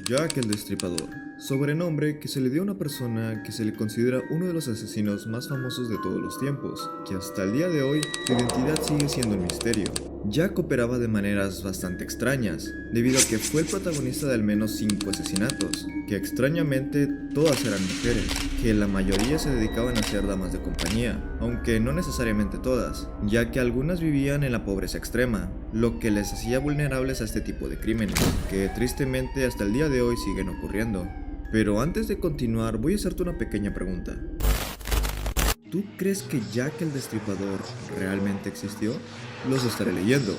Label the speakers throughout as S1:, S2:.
S1: Jack el Destripador, sobrenombre que se le dio a una persona que se le considera uno de los asesinos más famosos de todos los tiempos, que hasta el día de hoy su identidad sigue siendo un misterio. Jack operaba de maneras bastante extrañas, debido a que fue el protagonista de al menos 5 asesinatos, que extrañamente todas eran mujeres, que la mayoría se dedicaban a ser damas de compañía, aunque no necesariamente todas, ya que algunas vivían en la pobreza extrema, lo que les hacía vulnerables a este tipo de crímenes, que tristemente hasta el día de hoy siguen ocurriendo. Pero antes de continuar, voy a hacerte una pequeña pregunta. ¿Tú crees que Jack el Destripador realmente existió? Los estaré leyendo.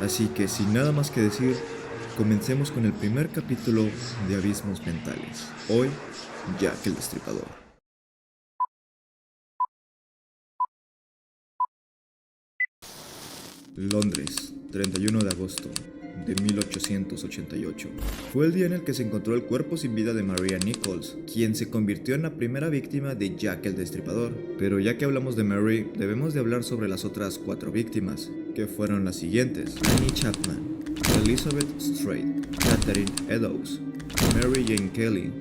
S1: Así que sin nada más que decir, comencemos con el primer capítulo de Abismos Mentales. Hoy, Jack el Destripador. Londres, 31 de agosto de 1888. Fue el día en el que se encontró el cuerpo sin vida de Maria Nichols, quien se convirtió en la primera víctima de Jack el Destripador. Pero ya que hablamos de Mary, debemos de hablar sobre las otras 4 víctimas, que fueron las siguientes: Annie Chapman, Elizabeth Straight, Catherine Eddowes, Mary Jane Kelly.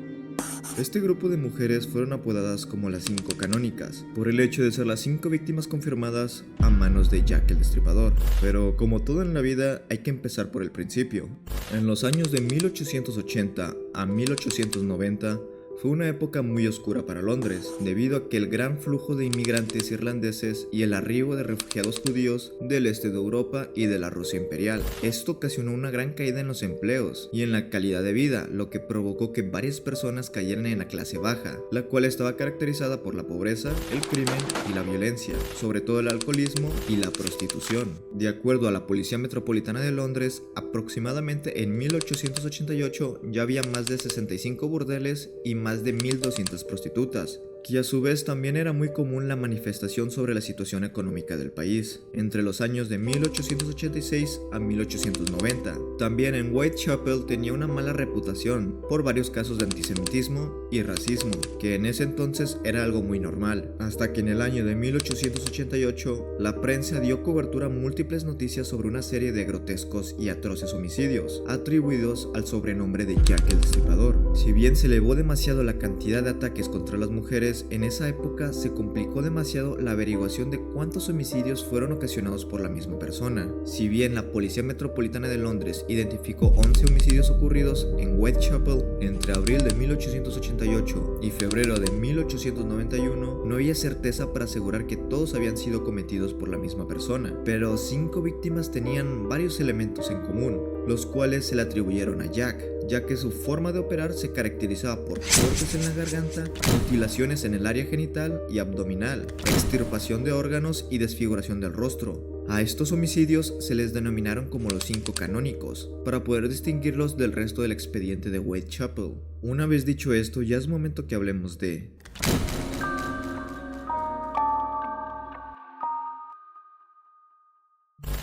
S1: Este grupo de mujeres fueron apodadas como las 5 canónicas, por el hecho de ser las 5 víctimas confirmadas a manos de Jack el Destripador. Pero como todo en la vida, hay que empezar por el principio. En los años de 1880 a 1890, fue una época muy oscura para Londres, debido a que el gran flujo de inmigrantes irlandeses y el arribo de refugiados judíos del este de Europa y de la Rusia imperial. Esto ocasionó una gran caída en los empleos y en la calidad de vida, lo que provocó que varias personas cayeran en la clase baja, la cual estaba caracterizada por la pobreza, el crimen y la violencia, sobre todo el alcoholismo y la prostitución. De acuerdo a la Policía Metropolitana de Londres, aproximadamente en 1888 ya había más de 65 burdeles y más de 1.200 prostitutas, que a su vez también era muy común la manifestación sobre la situación económica del país, entre los años de 1886 a 1890. También en Whitechapel tenía una mala reputación por varios casos de antisemitismo y racismo, que en ese entonces era algo muy normal, hasta que en el año de 1888 la prensa dio cobertura a múltiples noticias sobre una serie de grotescos y atroces homicidios, atribuidos al sobrenombre de Jack el Destripador. Si bien se elevó demasiado la cantidad de ataques contra las mujeres, en esa época se complicó demasiado la averiguación de cuántos homicidios fueron ocasionados por la misma persona. Si bien la Policía Metropolitana de Londres identificó 11 homicidios ocurridos en Whitechapel entre abril de 1888 y febrero de 1891, no había certeza para asegurar que todos habían sido cometidos por la misma persona, pero 5 víctimas tenían varios elementos en común, los cuales se le atribuyeron a Jack, ya que su forma de operar se caracterizaba por cortes en la garganta, mutilaciones en el área genital y abdominal, extirpación de órganos y desfiguración del rostro. A estos homicidios se les denominaron como los 5 canónicos, para poder distinguirlos del resto del expediente de Whitechapel. Una vez dicho esto, ya es momento que hablemos de...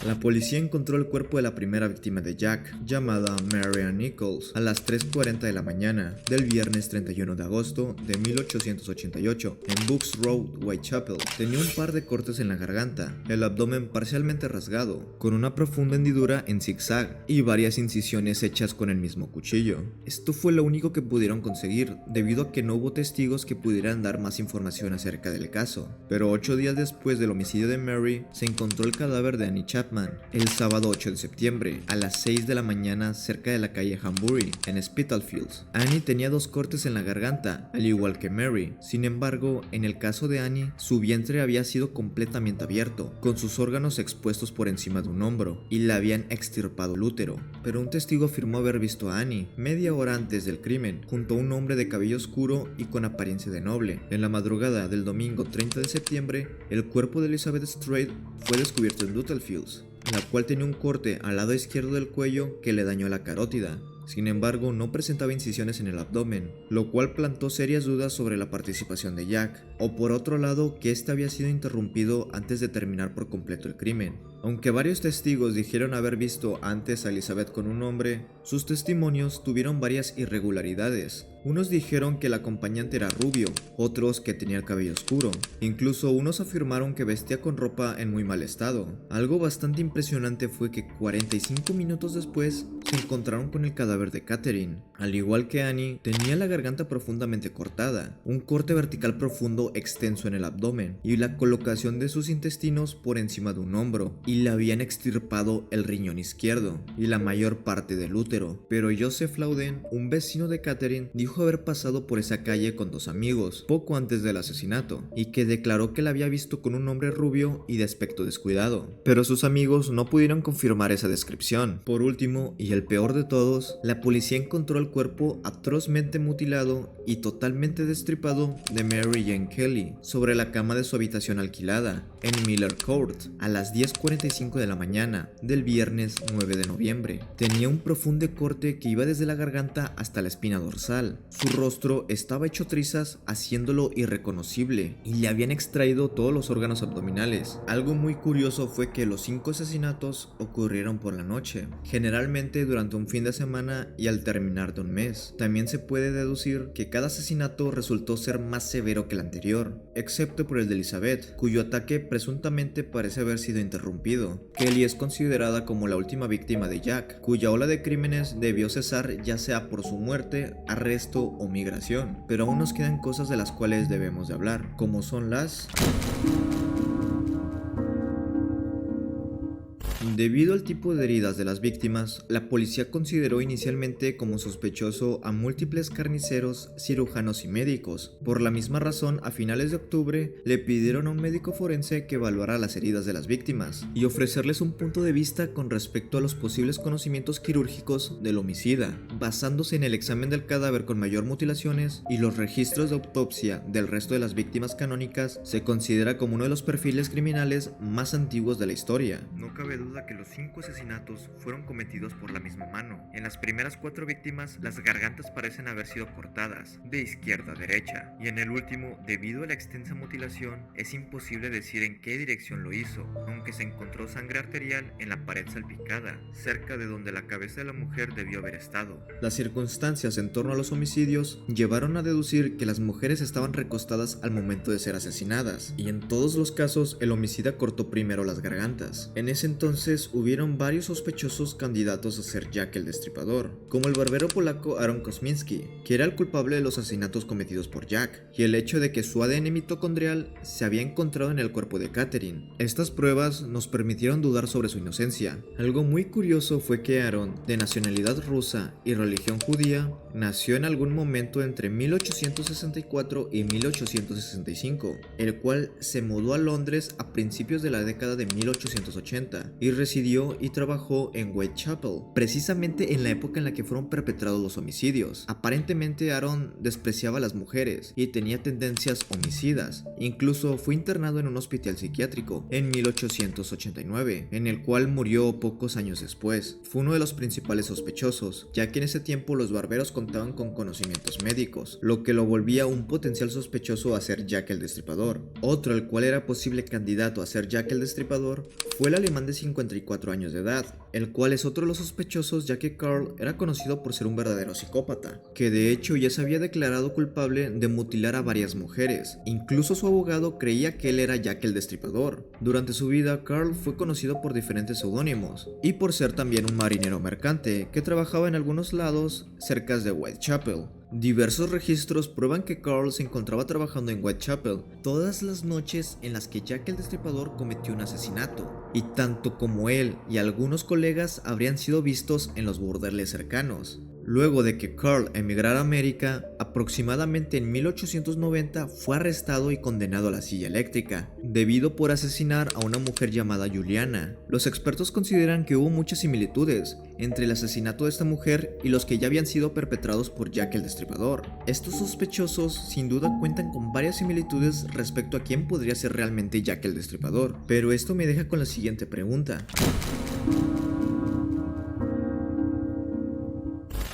S1: La policía encontró el cuerpo de la primera víctima de Jack, llamada Maria Nichols, a las 3:40 de la mañana del viernes 31 de agosto de 1888, en Bucks Road, Whitechapel. Tenía un par de cortes en la garganta, el abdomen parcialmente rasgado, con una profunda hendidura en zigzag y varias incisiones hechas con el mismo cuchillo. Esto fue lo único que pudieron conseguir, debido a que no hubo testigos que pudieran dar más información acerca del caso. Pero 8 días después del homicidio de Mary, se encontró el cadáver de Annie Chapman, el sábado 8 de septiembre, a las 6 de la mañana cerca de la calle Hanbury, en Spitalfields. Annie tenía 2 cortes en la garganta, al igual que Mary. Sin embargo, en el caso de Annie, su vientre había sido completamente abierto, con sus órganos expuestos por encima de un hombro, y le habían extirpado el útero. Pero un testigo afirmó haber visto a Annie, media hora antes del crimen, junto a un hombre de cabello oscuro y con apariencia de noble. En la madrugada del domingo 30 de septiembre, el cuerpo de Elizabeth Straight fue descubierto en Littlefields, la cual tenía un corte al lado izquierdo del cuello que le dañó la carótida, Sin embargo, no presentaba incisiones en el abdomen, lo cual plantó serias dudas sobre la participación de Jack, o por otro lado, que este había sido interrumpido antes de terminar por completo el crimen. Aunque varios testigos dijeron haber visto antes a Elizabeth con un hombre, sus testimonios tuvieron varias irregularidades. Unos dijeron que el acompañante era rubio, otros que tenía el cabello oscuro, incluso unos afirmaron que vestía con ropa en muy mal estado. Algo bastante impresionante fue que 45 minutos después se encontraron con el cadáver de Catherine. Al igual que Annie, tenía la garganta profundamente cortada, un corte vertical profundo extenso en el abdomen y la colocación de sus intestinos por encima de un hombro, y le habían extirpado el riñón izquierdo y la mayor parte del útero. Pero Joseph Loudon, un vecino de Catherine, dijo haber pasado por esa calle con dos amigos poco antes del asesinato y que declaró que la había visto con un hombre rubio y de aspecto descuidado, pero sus amigos no pudieron confirmar esa descripción. Por último, y el peor de todos, la policía encontró el cuerpo atrozmente mutilado y totalmente destripado de Mary Jane Kelly sobre la cama de su habitación alquilada en Miller Court a las 10:45 de la mañana del viernes 9 de noviembre. Tenía un profundo corte que iba desde la garganta hasta la espina dorsal. Su rostro estaba hecho trizas, haciéndolo irreconocible, y le habían extraído todos los órganos abdominales. Algo muy curioso fue que los 5 asesinatos ocurrieron por la noche, generalmente durante un fin de semana y al terminar de un mes. También se puede deducir que cada asesinato resultó ser más severo que el anterior, excepto por el de Elizabeth, cuyo ataque presuntamente parece haber sido interrumpido. Kelly es considerada como la última víctima de Jack, cuya ola de crímenes debió cesar ya sea por su muerte, arresto o migración, pero aún nos quedan cosas de las cuales debemos de hablar, como son las... Debido al tipo de heridas de las víctimas, la policía consideró inicialmente como sospechoso a múltiples carniceros, cirujanos y médicos. Por la misma razón, a finales de octubre, le pidieron a un médico forense que evaluara las heridas de las víctimas y ofrecerles un punto de vista con respecto a los posibles conocimientos quirúrgicos del homicida, basándose en el examen del cadáver con mayor mutilaciones y los registros de autopsia del resto de las víctimas canónicas. Se considera como uno de los perfiles criminales más antiguos de la historia. No cabe duda que los 5 asesinatos fueron cometidos por la misma mano. En las primeras 4 víctimas, las gargantas parecen haber sido cortadas de izquierda a derecha, y en el último, debido a la extensa mutilación, es imposible decir en qué dirección lo hizo, aunque se encontró sangre arterial en la pared salpicada, cerca de donde la cabeza de la mujer debió haber estado. Las circunstancias en torno a los homicidios llevaron a deducir que las mujeres estaban recostadas al momento de ser asesinadas, y en todos los casos el homicida cortó primero las gargantas. En ese entonces hubieron varios sospechosos candidatos a ser Jack el Destripador, como el barbero polaco Aaron Kosminski, que era el culpable de los asesinatos cometidos por Jack, y el hecho de que su ADN mitocondrial se había encontrado en el cuerpo de Catherine. Estas pruebas nos permitieron dudar sobre su inocencia. Algo muy curioso fue que Aaron, de nacionalidad rusa y religión judía, nació en algún momento entre 1864 y 1865, el cual se mudó a Londres a principios de la década de 1880 y residió y trabajó en Whitechapel, precisamente en la época en la que fueron perpetrados los homicidios. Aparentemente Aaron despreciaba a las mujeres y tenía tendencias homicidas. Incluso fue internado en un hospital psiquiátrico en 1889, en el cual murió pocos años después. Fue uno de los principales sospechosos, ya que en ese tiempo los barberos contaban con conocimientos médicos, lo que lo volvía un potencial sospechoso a ser Jack el Destripador. Otro, el cual era posible candidato a ser Jack el Destripador, fue el alemán de 54 años de edad, el cual es otro de los sospechosos, ya que Carl era conocido por ser un verdadero psicópata, que de hecho ya se había declarado culpable de mutilar a varias mujeres. Incluso su abogado creía que él era Jack el Destripador. Durante su vida, Carl fue conocido por diferentes seudónimos y por ser también un marinero mercante que trabajaba en algunos lados cerca de Whitechapel. Diversos registros prueban que Carl se encontraba trabajando en Whitechapel todas las noches en las que Jack el Destripador cometió un asesinato, y tanto como él y algunos colegas habrían sido vistos en los burdeles cercanos. Luego de que Carl emigrara a América, aproximadamente en 1890 fue arrestado y condenado a la silla eléctrica, debido por asesinar a una mujer llamada Juliana. Los expertos consideran que hubo muchas similitudes entre el asesinato de esta mujer y los que ya habían sido perpetrados por Jack el Destripador. Estos sospechosos sin duda cuentan con varias similitudes respecto a quién podría ser realmente Jack el Destripador, pero esto me deja con la siguiente pregunta.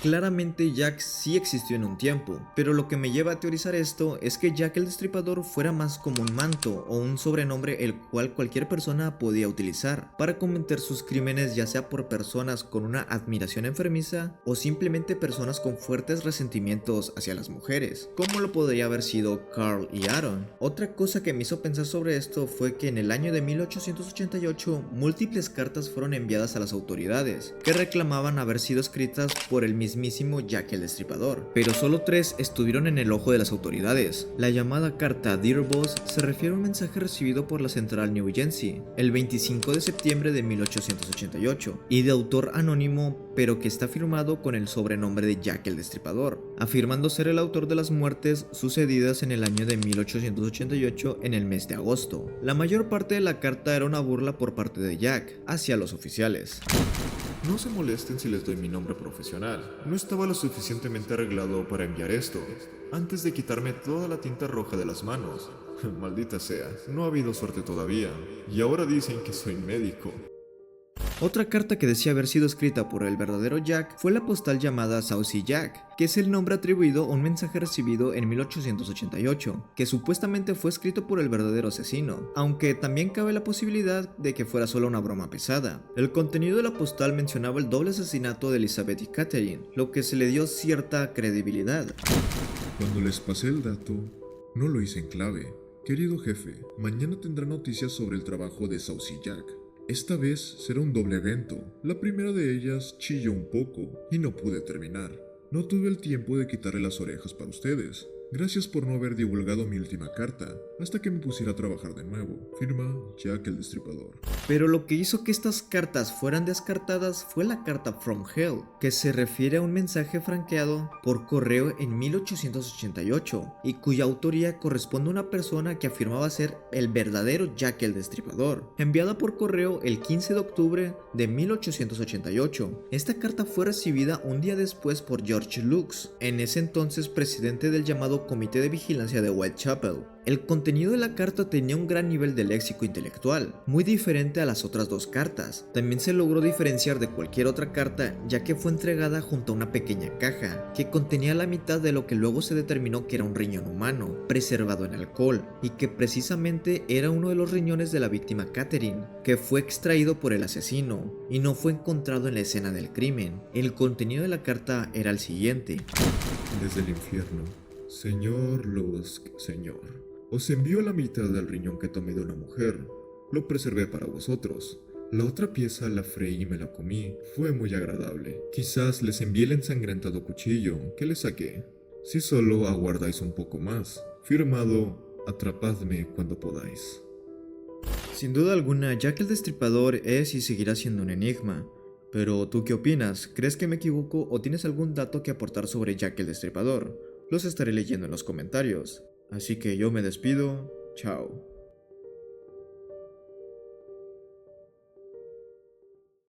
S1: Claramente Jack sí existió en un tiempo, pero lo que me lleva a teorizar esto es que Jack el Destripador fuera más como un manto o un sobrenombre el cual cualquier persona podía utilizar para cometer sus crímenes, ya sea por personas con una admiración enfermiza o simplemente personas con fuertes resentimientos hacia las mujeres, como lo podría haber sido Carl y Aaron. Otra cosa que me hizo pensar sobre esto fue que en el año de 1888 múltiples cartas fueron enviadas a las autoridades que reclamaban haber sido escritas por el mismísimo Jack el Destripador, pero solo 3 estuvieron en el ojo de las autoridades. La llamada carta Dear Boss se refiere a un mensaje recibido por la central New Jersey el 25 de septiembre de 1888 y de autor anónimo, pero que está firmado con el sobrenombre de Jack el Destripador, afirmando ser el autor de las muertes sucedidas en el año de 1888 en el mes de agosto. La mayor parte de la carta era una burla por parte de Jack hacia los oficiales.
S2: No se molesten si les doy mi nombre profesional. No estaba lo suficientemente arreglado para enviar esto, antes de quitarme toda la tinta roja de las manos. Maldita sea, no ha habido suerte todavía. Y ahora dicen que soy médico.
S1: Otra carta que decía haber sido escrita por el verdadero Jack fue la postal llamada Saucy Jack, que es el nombre atribuido a un mensaje recibido en 1888, que supuestamente fue escrito por el verdadero asesino, aunque también cabe la posibilidad de que fuera solo una broma pesada. El contenido de la postal mencionaba el doble asesinato de Elizabeth y Catherine, lo que se le dio cierta credibilidad.
S2: Cuando les pasé el dato, no lo hice en clave. Querido jefe, mañana tendrá noticias sobre el trabajo de Saucy Jack. Esta vez será un doble evento. La primera de ellas chilló un poco y no pude terminar. No tuve el tiempo de quitarle las orejas para ustedes. Gracias por no haber divulgado mi última carta, hasta que me pusiera a trabajar de nuevo. Firma Jack el Destripador.
S1: Pero lo que hizo que estas cartas fueran descartadas fue la carta From Hell, que se refiere a un mensaje franqueado por correo en 1888 y cuya autoría corresponde a una persona que afirmaba ser el verdadero Jack el Destripador, enviada por correo el 15 de octubre de 1888. Esta carta fue recibida un día después por George Lux, en ese entonces presidente del llamado Comité de Vigilancia de Whitechapel. El contenido de la carta tenía un gran nivel de léxico intelectual, muy diferente a las otras dos cartas. También se logró diferenciar de cualquier otra carta, ya que fue entregada junto a una pequeña caja, que contenía la mitad de lo que luego se determinó que era un riñón humano, preservado en alcohol, y que precisamente era uno de los riñones de la víctima Catherine, que fue extraído por el asesino, y no fue encontrado en la escena del crimen. El contenido de la carta era el siguiente.
S2: Desde el infierno. Señor Lusk, señor. Os envío la mitad del riñón que tomé de una mujer. Lo preservé para vosotros. La otra pieza la freí y me la comí. Fue muy agradable. Quizás les envié el ensangrentado cuchillo que le saqué. Si solo aguardáis un poco más. Firmado, atrapadme cuando podáis.
S1: Sin duda alguna, Jack el Destripador es y seguirá siendo un enigma. Pero, ¿tú qué opinas? ¿Crees que me equivoco o tienes algún dato que aportar sobre Jack el Destripador? Los estaré leyendo en los comentarios. Así que yo me despido. Chao.